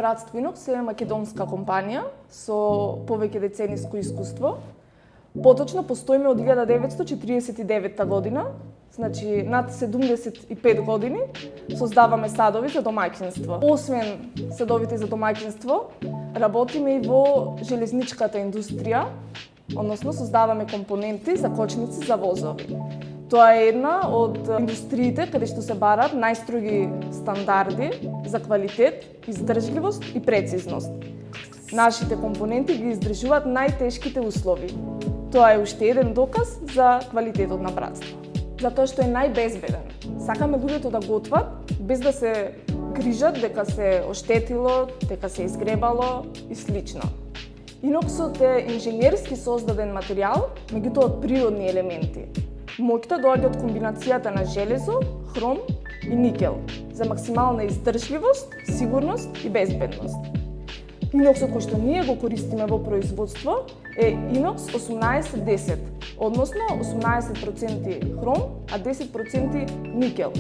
Братство Инокс е македонска компанија со повеќе децениско искуство. Поточно постоиме од 1949 година, значи над 75 години создаваме садови за домаќинство. Освен садовите за домаќинство, работиме и во железничката индустрија, односно создаваме компоненти за кочници за возови. Тоа е една од индустриите каде што се бараат најстроги стандарди за квалитет, издржливост и прецизност. Нашите компоненти ги издржуваат најтешките услови. Тоа е уште еден доказ за квалитетот на братство. Затоа што е најбезбеден. Сакаме луѓето да готват без да се грижат дека се оштетило, дека се изгребало и слично. Иноксот е инженерски создаден материјал, меѓутоа од природни елементи. Моќта доаѓа од комбинацијата на железо, хром и никел за максимална издржливост, сигурност и безбедност. Иноксот кој што ние го користиме во производство е Инокс 1810, односно 18% хром, а 10% никел.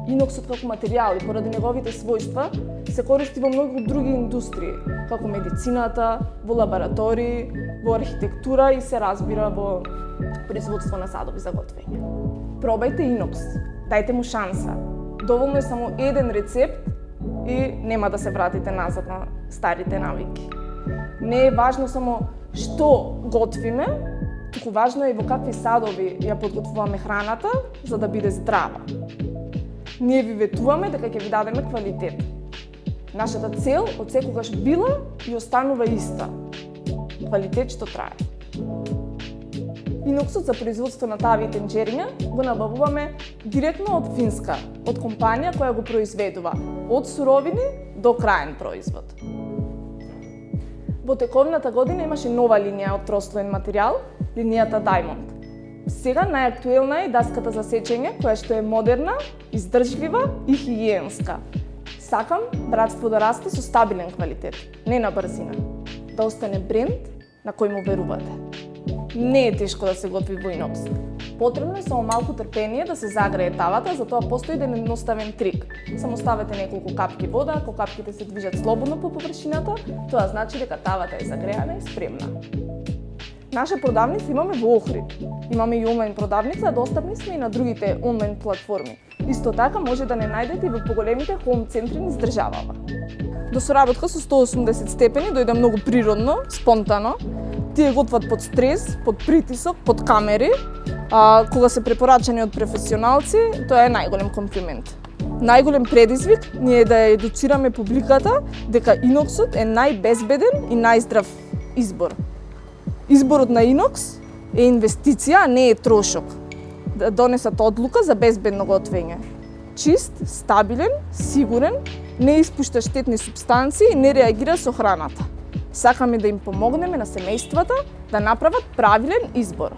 Иноксот како материјал и поради неговите својства се користи во многу други индустрии, како медицината, во лаборатории, во архитектура и се разбира во производство на садови за готвење. Пробајте Инокс, дајте му шанса. Доволно е само еден рецепт и нема да се вратите назад на старите навики. Не е важно само што готвиме, туку важно е и во какви садови ја подготвуваме храната за да биде здрава. Ние ви ветуваме дека ќе ви дадеме квалитет. Нашата цел од секогаш била и останува иста. Квалитет што трае. Иноксот за производство на тави и тенџериња го набавуваме директно од Финска, од компанија која го произведува од суровини до краен производ. Во тековната година имаше нова линија од трослоен материјал, линијата Diamond. Сега најактуелна е даската за сечење, која што е модерна, издржлива и хигиенска. Сакам братство да расте со стабилен квалитет, не на брзина. Да остане бренд на кој му верувате. Не е тешко да се готви во Инокс. Потребно е само малку трпение да се загрее тавата, затоа постои еден едноставен трик. Само ставете неколку капки вода, ако капките се движат слободно по површината, тоа значи дека тавата е загреана и спремна. Наша продавница имаме во Охрид. Имаме и онлайн продавница, а достапни сме и на другите онлайн платформи. Исто така може да не најдете и во поголемите хоум центри низ државава. До соработка со 180 степени дојде многу природно, спонтано. Тие готват под стрес, под притисок, под камери, кога се препорачани од професионалци, тоа е најголем комплимент. Најголем предизвик ние е да ја едуцираме публиката дека Иноксот е најбезбеден и најздрав избор. Изборот на Инокс е инвестиција, а не е трошок. Да донесат одлука за безбедно готвење. Чист, стабилен, сигурен, не испушта штетни супстанции и не реагира со храната. Сакаме да им помогнеме на семејствата да направат правилен избор.